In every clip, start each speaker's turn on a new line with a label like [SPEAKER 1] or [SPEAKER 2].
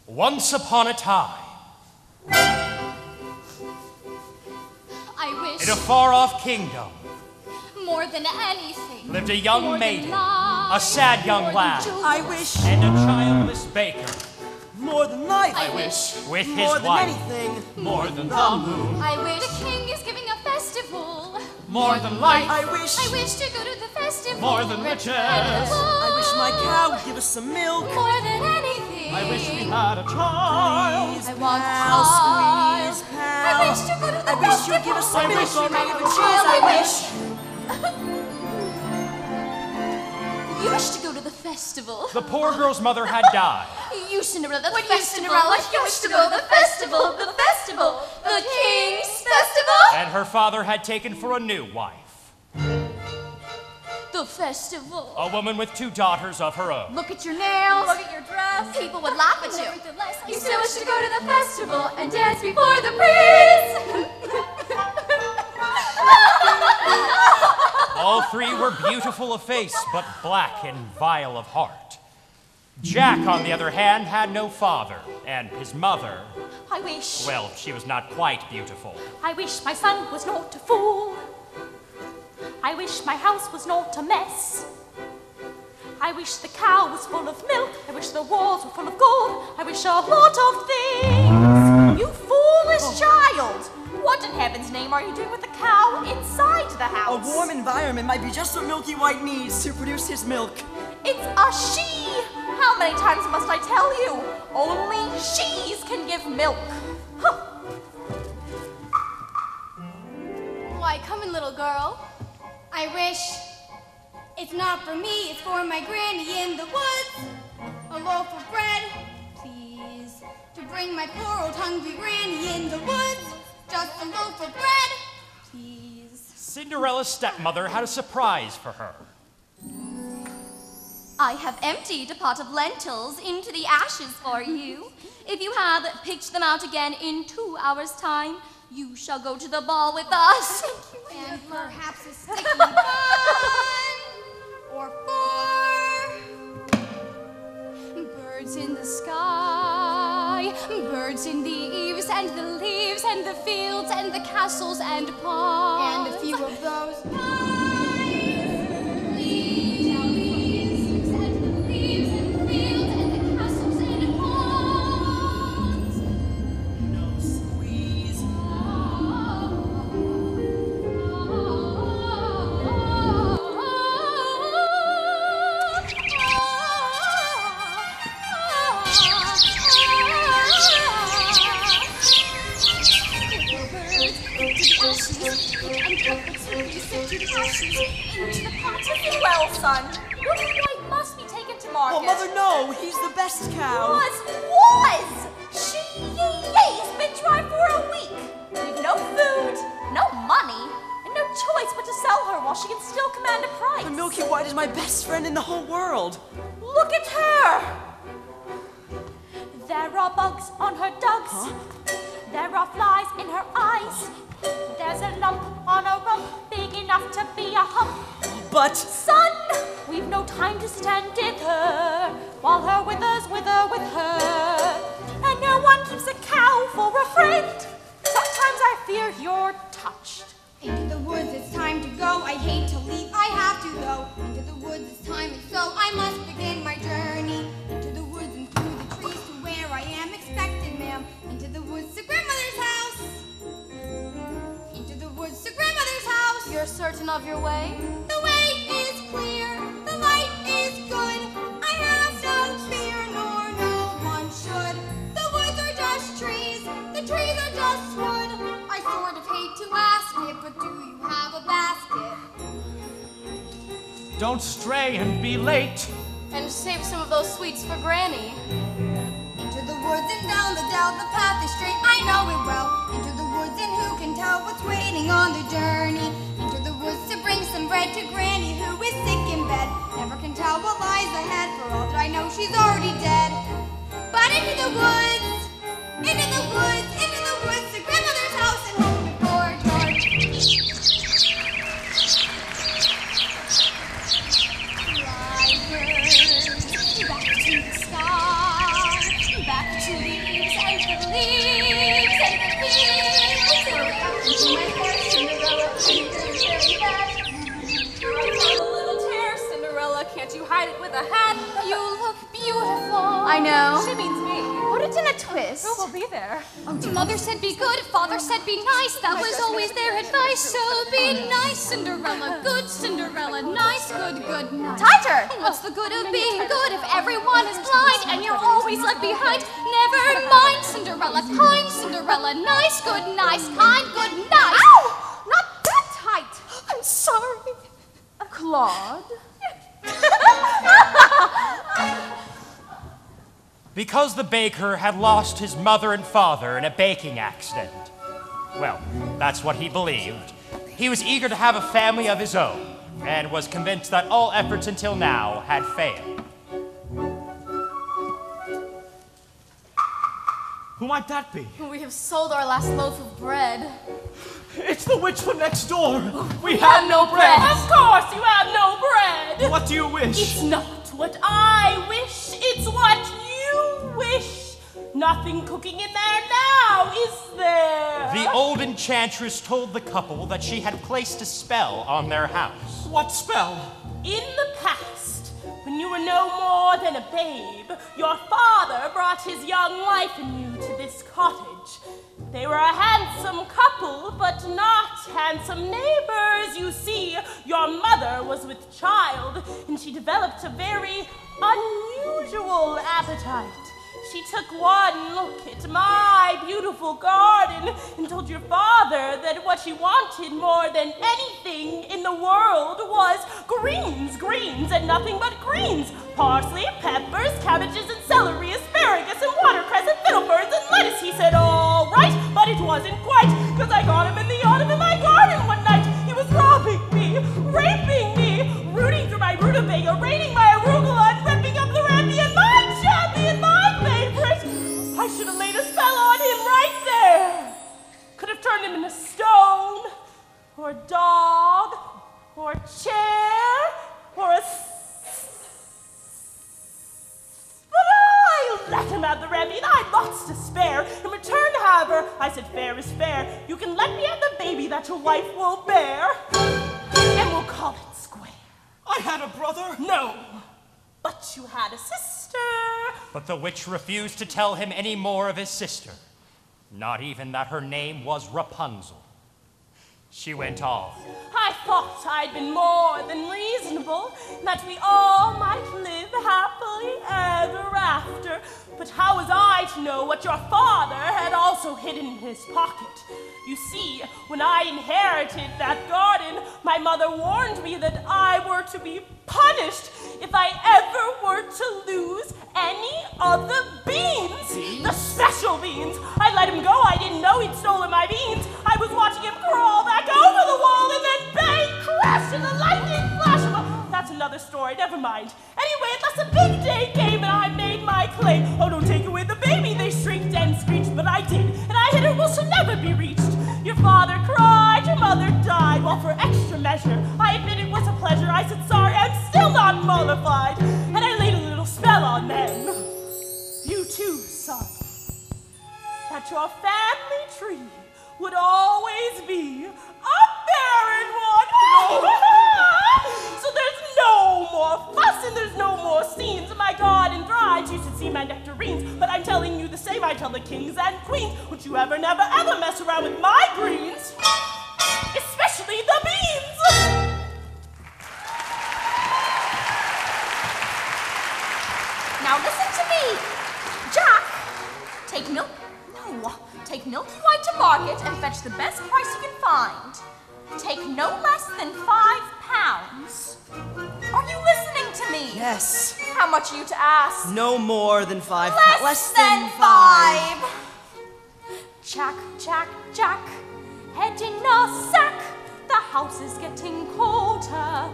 [SPEAKER 1] Once upon a time,
[SPEAKER 2] I wish
[SPEAKER 1] in a far-off kingdom,
[SPEAKER 2] more than anything
[SPEAKER 1] lived a young
[SPEAKER 2] more than
[SPEAKER 1] maiden,
[SPEAKER 2] life,
[SPEAKER 1] a sad young
[SPEAKER 2] more than
[SPEAKER 1] lad,
[SPEAKER 2] jewels.
[SPEAKER 3] I wish
[SPEAKER 1] and a childless baker,
[SPEAKER 3] more than life.
[SPEAKER 2] I wish
[SPEAKER 1] with his
[SPEAKER 3] more than
[SPEAKER 1] wife,
[SPEAKER 3] anything.
[SPEAKER 1] more than the moon,
[SPEAKER 2] I wish the king is giving a festival.
[SPEAKER 1] more than life,
[SPEAKER 3] I wish
[SPEAKER 2] I wish to go to the festival.
[SPEAKER 1] more than riches.
[SPEAKER 3] I wish my cow would give us some milk.
[SPEAKER 2] More than anything.
[SPEAKER 1] I wish we had a child.
[SPEAKER 3] Please,
[SPEAKER 2] I want
[SPEAKER 3] pal,
[SPEAKER 2] a
[SPEAKER 3] squeeze,
[SPEAKER 2] child.
[SPEAKER 3] pal.
[SPEAKER 2] I wish to go to the
[SPEAKER 3] I wish
[SPEAKER 2] festival.
[SPEAKER 3] you'd give us some
[SPEAKER 1] I
[SPEAKER 3] milk
[SPEAKER 1] wish
[SPEAKER 3] or
[SPEAKER 1] you
[SPEAKER 3] maybe
[SPEAKER 1] had
[SPEAKER 3] a
[SPEAKER 1] a
[SPEAKER 3] cheese. I wish.
[SPEAKER 2] You wish to go to the festival.
[SPEAKER 1] The poor girl's mother had died.
[SPEAKER 2] You, Cinderella, the festival. You wish to go to the festival. The festival. The king's festival.
[SPEAKER 1] And her father had taken for a new wife,
[SPEAKER 2] The festival.
[SPEAKER 1] a woman with 2 daughters of her own.
[SPEAKER 2] Look at your nails. Look at your dress. People would laugh at you. You still wish to go to the festival and dance before the prince.
[SPEAKER 1] All 3 were beautiful of face, but black and vile of heart. Jack, on the other hand, had no father, and his mother,
[SPEAKER 4] I wish,
[SPEAKER 1] well, she was not quite beautiful.
[SPEAKER 4] I wish my son was not a fool. I wish my house was not a mess. I wish the cow was full of milk. I wish the walls were full of gold. I wish a lot of things. You foolish child! What in heaven's name are you doing with the cow inside the
[SPEAKER 3] A
[SPEAKER 4] house?
[SPEAKER 3] warm environment might be just what Milky White needs to produce his milk.
[SPEAKER 4] It's a she! How many times must I tell you? Only she's can give milk. Huh.
[SPEAKER 2] Why, come in, little girl.
[SPEAKER 5] I wish it's not for me, it's for my granny in the woods. A loaf of bread, please, to bring my poor old hungry granny in the woods. Just a loaf of bread, please.
[SPEAKER 1] Cinderella's stepmother had a surprise for her.
[SPEAKER 2] I have emptied a pot of lentils into the ashes for you. If you have picked them out again in 2 hours' time, you shall go to the ball with us.
[SPEAKER 5] And perhaps a sticky bun or 4
[SPEAKER 2] Birds in the sky, birds in the eaves and the leaves and the fields and the castles and ponds.
[SPEAKER 5] and a few of those pies.
[SPEAKER 2] And the leaves and the fields and the castles and ponds.
[SPEAKER 3] No squeeze.
[SPEAKER 4] Well, son, Milky White must be taken to market.
[SPEAKER 3] Oh, Mother, no! He's the best cow.
[SPEAKER 4] Was! She's been dry for a week. With no food, no money, and no choice but to sell her while she can still command a price.
[SPEAKER 3] The Milky White is my best friend in the whole world.
[SPEAKER 4] Look at her! There are bugs on her dugs.
[SPEAKER 3] Huh?
[SPEAKER 4] There are flies in her eyes. There's a lump on her rump big enough to be a hump.
[SPEAKER 3] But
[SPEAKER 4] Son, we've no time to stand dither while her wither with her. And no one keeps a cow for a friend. Sometimes I fear you're touched.
[SPEAKER 5] Into the woods, it's time to go. I hate to leave, I have to go. Into the woods, it's time, and so I must begin my journey. Into the woods and through the trees to where I am expected, ma'am. Into the woods to grandmother's house. Into the woods to grandmother's house.
[SPEAKER 2] You're certain of your way?
[SPEAKER 5] The way is clear, the light is good. I have no fear, nor no one should. The woods are just trees, the trees are just wood. I sort of hate to ask it, but do you have a basket?
[SPEAKER 1] Don't stray and be late.
[SPEAKER 2] And save some of those sweets for Granny.
[SPEAKER 5] Into the woods and down the path is straight, I know it well. Into the woods and who can tell what's waiting on the journey. Into the woods to bring some bread to Granny who is sick in bed. Never can tell what lies ahead, for all that I know she's already dead. But into the woods to grandmother's house and home before George. Fly birds, back to the sky, back to the
[SPEAKER 4] you hide it with a hat?
[SPEAKER 2] You look beautiful.
[SPEAKER 5] I know.
[SPEAKER 4] She means me.
[SPEAKER 5] Put it in a twist.
[SPEAKER 4] Who will be there?
[SPEAKER 2] Mother said be good, father said be nice. That was always their advice. So be nice, Cinderella. Good Cinderella. Nice, good, good, nice.
[SPEAKER 5] Tighter.
[SPEAKER 2] What's the good of being good if everyone is blind and you're always left behind? Never mind, Cinderella. Kind Cinderella. Nice, good, nice. Kind, good, nice.
[SPEAKER 5] Ow! Not that tight.
[SPEAKER 2] I'm sorry.
[SPEAKER 5] Claude.
[SPEAKER 1] Because the baker had lost his mother and father in a baking accident. Well, that's what he believed. He was eager to have a family of his own, and was convinced that all efforts until now had failed.
[SPEAKER 6] Who might that be?
[SPEAKER 2] We have sold our last loaf of bread.
[SPEAKER 6] It's the witch from next door. We
[SPEAKER 2] have no bread.
[SPEAKER 4] Of course you have no bread.
[SPEAKER 6] What do you wish?
[SPEAKER 4] It's not what I wish, it's what you wish. Nothing cooking in there now, is there?
[SPEAKER 1] The old enchantress told the couple that she had placed a spell on their house.
[SPEAKER 6] What spell?
[SPEAKER 4] In the past, when you were no more than a babe, your father brought his young wife and you to this cottage. They were a handsome couple, but not handsome neighbors. You see, your mother was with child, and she developed a very unusual appetite. She took one look at my beautiful garden and told your father that what she wanted more than anything in the world was greens, greens, and nothing but greens. Parsley, peppers, cabbages, and celery, asparagus, and watercress, and fiddlebirds, and lettuce. He said, all right, but it wasn't quite, because I got him in the autumn in my garden one night. He was robbing me, raping me, rooting through my rutabaga, raining my arugula, and ripping up the rampion, my champion, my favorite. I should have laid a spell on him right there. Could have turned him into stone, or a dog, or a chair, or a... But I let him have the rampion. I had lots to spare. In return, however, I said, fair is fair. You can let me have the baby that your wife will bear, and we'll call it square.
[SPEAKER 6] I had a brother.
[SPEAKER 4] No, but you had a sister.
[SPEAKER 1] But the witch refused to tell him any more of his sister, not even that her name was Rapunzel. She went on.
[SPEAKER 4] I thought I'd been more than reasonable, that we all might live happily ever after. But how was I to know what your father had also hidden in his pocket? You see, when I inherited that garden, my mother warned me that I were to be punished if I ever were to lose any of the beans. The special beans. I let him go. I didn't know he'd stolen my beans. I was watching him crawl back over the wall and then bang, crash in the lightning flash of a... That's another story. Never mind. Anyway, at last a big day came and I made my clay. Oh, don't take away the baby, they shrieked and screeched, but I did, and I hid her will she'll never be reached. Your father cried, your mother died. Well, for extra measure, I admit it was a pleasure. I said sorry, I'm still not mollified, and I laid a little spell on them. You too, son, that your family tree would always be a barren one. So there's no more fuss and there's no more scenes. My garden thrives, you should see my nectarines. But I'm telling you the same, I tell the kings and queens, would you ever, never, ever mess around with my greens, especially the beans.
[SPEAKER 2] Now listen to me. Jack, take milk. No, take Milky White to market and fetch the best price you can find. Take no less than 5 pounds. Are you listening to me?
[SPEAKER 3] Yes.
[SPEAKER 2] How much are you to ask?
[SPEAKER 3] No more than 5.
[SPEAKER 2] Less than 5.
[SPEAKER 4] Jack, Jack, Jack, head in a sack. The house is getting colder.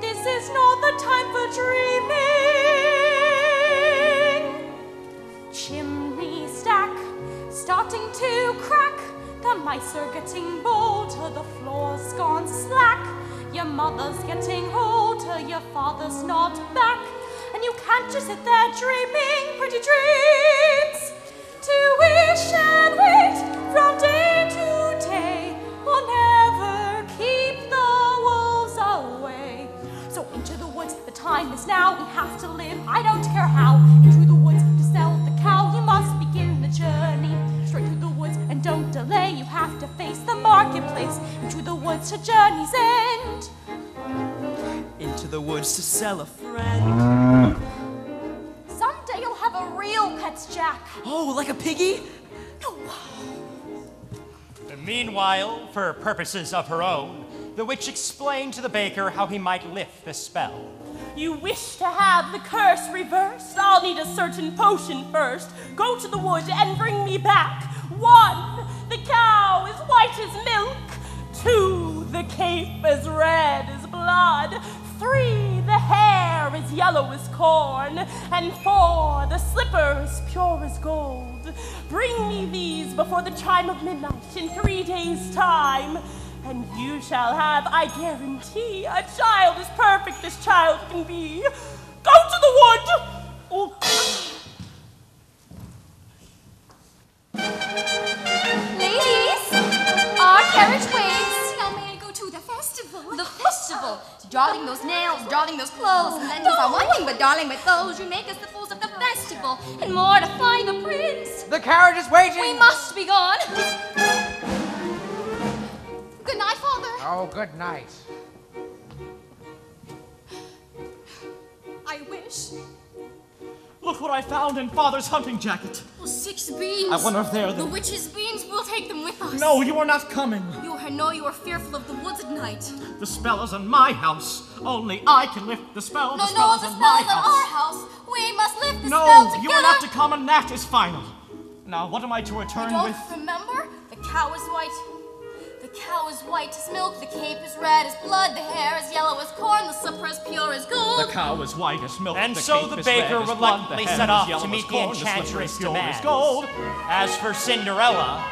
[SPEAKER 4] This is not the time for dreaming. Chimney stack starting to crack. The mice are getting bolder. The floor's gone slack. Your mother's getting older. Your father's not back. And you can't just sit there dreaming pretty dreams. To wish and wait from day to day will never keep the wolves away. So into the woods, the time find this now. We have to live, I don't care how. Into the woods to sell the cow. You must begin the journey. Straight through the woods and don't delay. You have to face the marketplace. Into the woods to journey's end.
[SPEAKER 3] Into the woods to sell a friend.
[SPEAKER 2] Someday you'll have a real pet, Jack.
[SPEAKER 3] Oh, like a piggy?
[SPEAKER 2] No.
[SPEAKER 1] Meanwhile, for purposes of her own, the witch explained to the baker how he might lift the spell.
[SPEAKER 7] You wish to have the curse reversed? I'll need a certain potion first. Go to the wood and bring me back. 1, the cow is white as milk. 2, the cape as red as blood. 3, the hair is yellow as corn. And 4, the slipper is pure as gold. Bring me these before the chime of midnight in 3 days' time. And you shall have, I guarantee, a child as perfect as child can be. Go to the wood! Oh.
[SPEAKER 2] Ladies, our carriage waits.
[SPEAKER 5] Now may I go to the festival?
[SPEAKER 2] The festival. Darling those nails, darling those clothes, and then are one thing, but darling with those, you make us the fools of the festival, and more to find the prince.
[SPEAKER 8] The carriage is waiting.
[SPEAKER 2] We must be gone. Good night, Father.
[SPEAKER 8] Oh, good night.
[SPEAKER 2] I wish.
[SPEAKER 6] Look what I found in Father's hunting jacket.
[SPEAKER 5] Oh, 6 beans.
[SPEAKER 6] I wonder if they're
[SPEAKER 5] The witch's beans, we'll take them with us.
[SPEAKER 6] No, you are not coming.
[SPEAKER 5] I know you are fearful of the woods at night.
[SPEAKER 6] The spell is in my house. Only I can lift the spell.
[SPEAKER 5] No,
[SPEAKER 6] The spell is
[SPEAKER 5] the
[SPEAKER 6] in
[SPEAKER 5] spell
[SPEAKER 6] my
[SPEAKER 5] is in
[SPEAKER 6] house.
[SPEAKER 5] our house. We must lift the spell
[SPEAKER 6] No,
[SPEAKER 5] together.
[SPEAKER 6] you are not to come, and that is final. Now, what am I to return
[SPEAKER 5] Don't
[SPEAKER 6] with?
[SPEAKER 5] remember? The cow is white. The cow is white as milk. The cape is red as blood. The hair is yellow as corn. The slipper is pure as gold.
[SPEAKER 6] The cow is white as milk.
[SPEAKER 1] And
[SPEAKER 6] the
[SPEAKER 1] so
[SPEAKER 6] cape
[SPEAKER 1] the
[SPEAKER 6] is
[SPEAKER 1] baker
[SPEAKER 6] red as blood,
[SPEAKER 1] reluctantly
[SPEAKER 6] the hair
[SPEAKER 1] set
[SPEAKER 6] is
[SPEAKER 1] off
[SPEAKER 6] yellow
[SPEAKER 1] to
[SPEAKER 6] as
[SPEAKER 1] meet the
[SPEAKER 6] corn, the slipper
[SPEAKER 1] enchantress'
[SPEAKER 6] is pure as
[SPEAKER 1] demands.
[SPEAKER 6] gold.
[SPEAKER 1] As for Cinderella,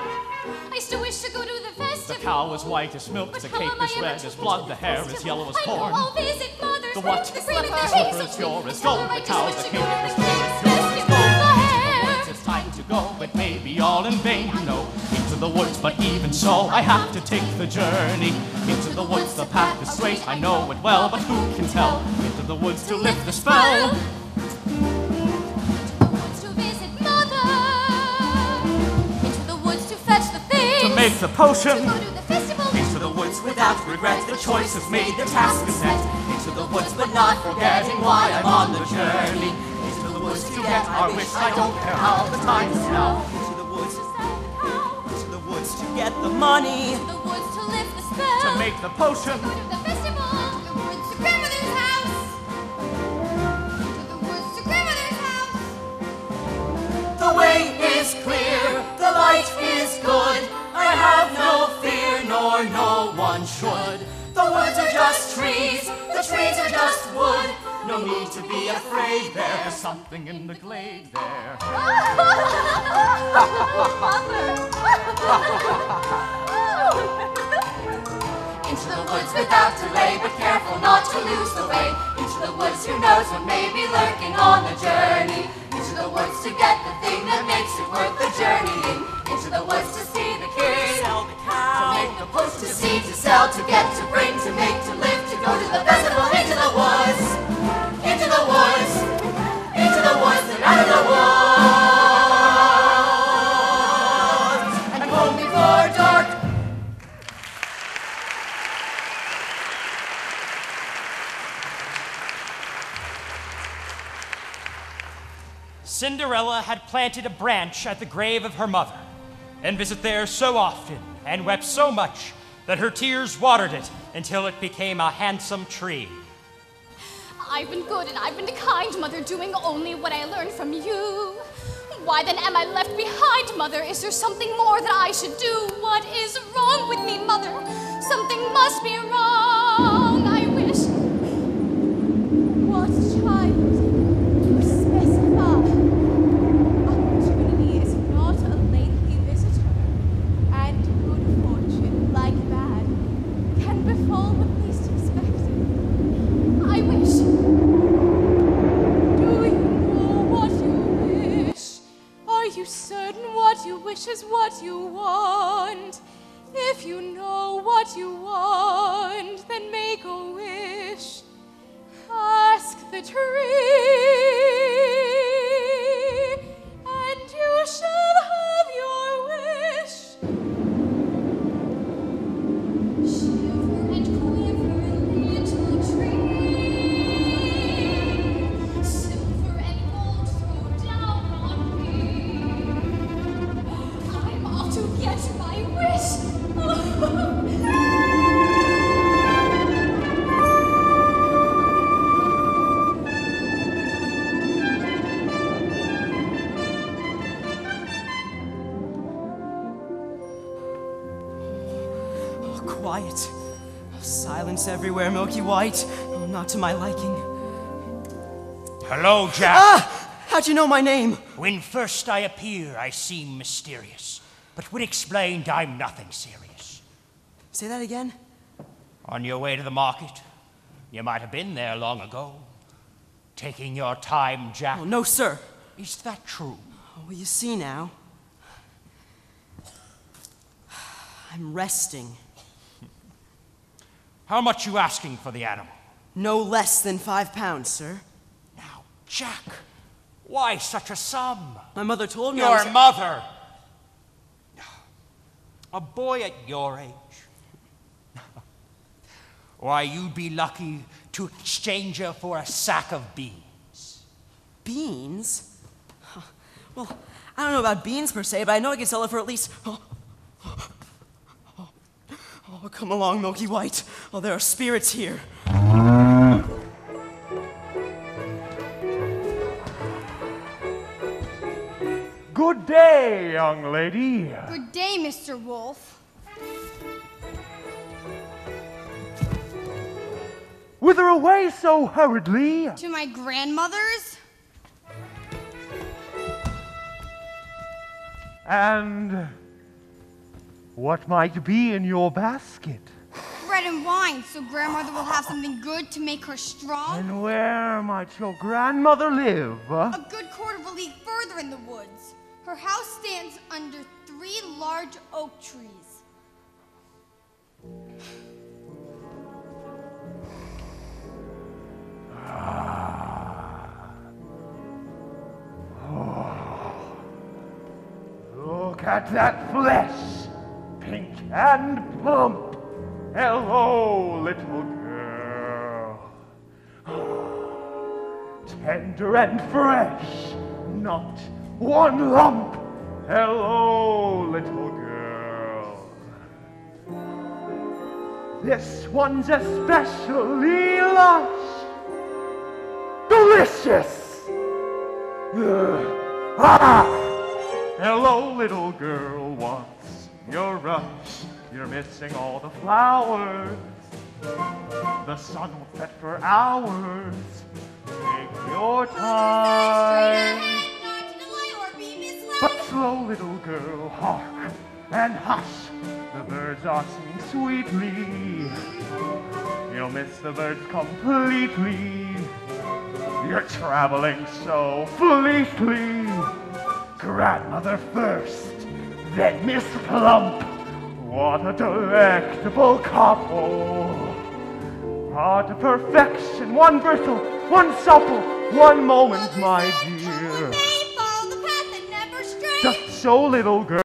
[SPEAKER 5] I still wish to go to the festival.
[SPEAKER 6] The cow is white as milk.
[SPEAKER 5] But
[SPEAKER 6] The
[SPEAKER 5] how
[SPEAKER 6] cape
[SPEAKER 5] am I
[SPEAKER 6] is
[SPEAKER 5] ever
[SPEAKER 6] red
[SPEAKER 5] to
[SPEAKER 6] as
[SPEAKER 5] go
[SPEAKER 6] blood.
[SPEAKER 5] to
[SPEAKER 6] The hair is
[SPEAKER 5] festival?
[SPEAKER 6] yellow as
[SPEAKER 5] I know
[SPEAKER 6] corn.
[SPEAKER 5] I'll visit mother's
[SPEAKER 6] The what?
[SPEAKER 5] The
[SPEAKER 6] The
[SPEAKER 5] slipper
[SPEAKER 6] slipper is pure as gold. The cow is the cape is red as pure as gold. It's time to go. It may be all in vain, you know. Into the woods, but even so, I have to take the journey. Into the woods, the path is straight. I know it well, but who can tell? Into the woods to lift the spell.
[SPEAKER 5] To visit mother. Into the woods to fetch the things.
[SPEAKER 6] To make the potion.
[SPEAKER 5] To go to the festival.
[SPEAKER 3] Into the woods without regret. The choice is made, the task is set. Into the woods, but not forgetting why I'm on the journey. Into the woods to get my wish. I don't care how the time is now. Into the woods to sell the cow. Into the woods to get the money.
[SPEAKER 5] To the woods to lift the spell.
[SPEAKER 6] To make the potion.
[SPEAKER 5] Go to the festival. To the woods to grandmother's house. To the woods to grandmother's house.
[SPEAKER 3] The way is clear, the light is good. I have no fear, nor no one should. The woods are just trees, the trees are just wood. No need to be afraid, there's
[SPEAKER 6] Something in the glade there.
[SPEAKER 5] Into the woods without delay, but careful not to lose the way. Into the woods, who knows what may be lurking on the journey. Into the woods to get the thing that makes it worth the journeying. Into the woods to see the king,
[SPEAKER 3] sell the
[SPEAKER 5] to
[SPEAKER 3] cow.
[SPEAKER 5] make the push, to see, to sell, to get, to bring, to make, to live, to go to the festival. Into the woods, into the woods, into the woods and out of the woods, and home before dark.
[SPEAKER 1] Cinderella had planted a branch at the grave of her mother, and visited there so often and wept so much that her tears watered it until it became a handsome tree.
[SPEAKER 2] I've been good and I've been kind, Mother, doing only what I learned from you. Why then am I left behind, Mother? Is there something more that I should do? What is wrong with me, Mother? Something must be wrong, I wish. What child? You specify. Opportunity is not a lengthy visitor, and good fortune, like bad, can befall the least expected. I wish. Do you know what you wish? Are you certain what you wish is what you want? If you know what you want, then make a wish. Ask
[SPEAKER 4] the tree, and you shall have your wish.
[SPEAKER 5] Shiver and quiver, little tree. Silver and gold throw down on me. I'm off to get my wish.
[SPEAKER 7] Quiet. Silence everywhere, Milky White. Oh, not to my liking.
[SPEAKER 1] Hello, Jack.
[SPEAKER 7] Ah! How'd you know my name?
[SPEAKER 1] When first I appear, I seem mysterious. But when explained, I'm nothing serious.
[SPEAKER 7] Say that again?
[SPEAKER 1] On your way to the market, you might have been there long ago. Taking your time, Jack.
[SPEAKER 7] Oh, no, sir.
[SPEAKER 1] Is that true?
[SPEAKER 7] Oh, well, you see now. I'm resting.
[SPEAKER 1] How much you asking for the animal?
[SPEAKER 7] No less than 5 pounds, sir.
[SPEAKER 1] Now, Jack, why such a sum?
[SPEAKER 7] My mother told me I
[SPEAKER 1] Your
[SPEAKER 7] was...
[SPEAKER 1] mother. A boy at your age. Why, you'd be lucky to exchange her for a sack of beans.
[SPEAKER 7] Beans? Huh. Well, I don't know about beans per se, but I know I can sell it for at least... Oh, come along, Milky White. Oh, there are spirits here.
[SPEAKER 9] Good day, young lady.
[SPEAKER 5] Good day, Mr. Wolf.
[SPEAKER 9] Whither away so hurriedly?
[SPEAKER 5] To my grandmother's?
[SPEAKER 9] And what might be in your basket?
[SPEAKER 5] Bread and wine, so grandmother will have something good to make her strong.
[SPEAKER 9] And where might your grandmother live?
[SPEAKER 5] A good quarter of a league further in the woods. Her house stands under 3 large oak trees.
[SPEAKER 9] Look at that flesh, pink and plump. Hello, little girl. Tender and fresh, not one lump. Hello, little girl. This one's especially lush, delicious. Hello, little girl, what's your rush? You're missing all the flowers. The sun will set for hours. Take your time. But slow, little girl, hark and hush. The birds are singing sweetly. You'll miss the birds completely. You're traveling so fleetly. Grandmother first, then Miss Plump. What a delectable couple. Ah, to perfection, one bristle, one supple, one moment, my dear.
[SPEAKER 5] Follow the path and never stray.
[SPEAKER 9] Just so, little girl.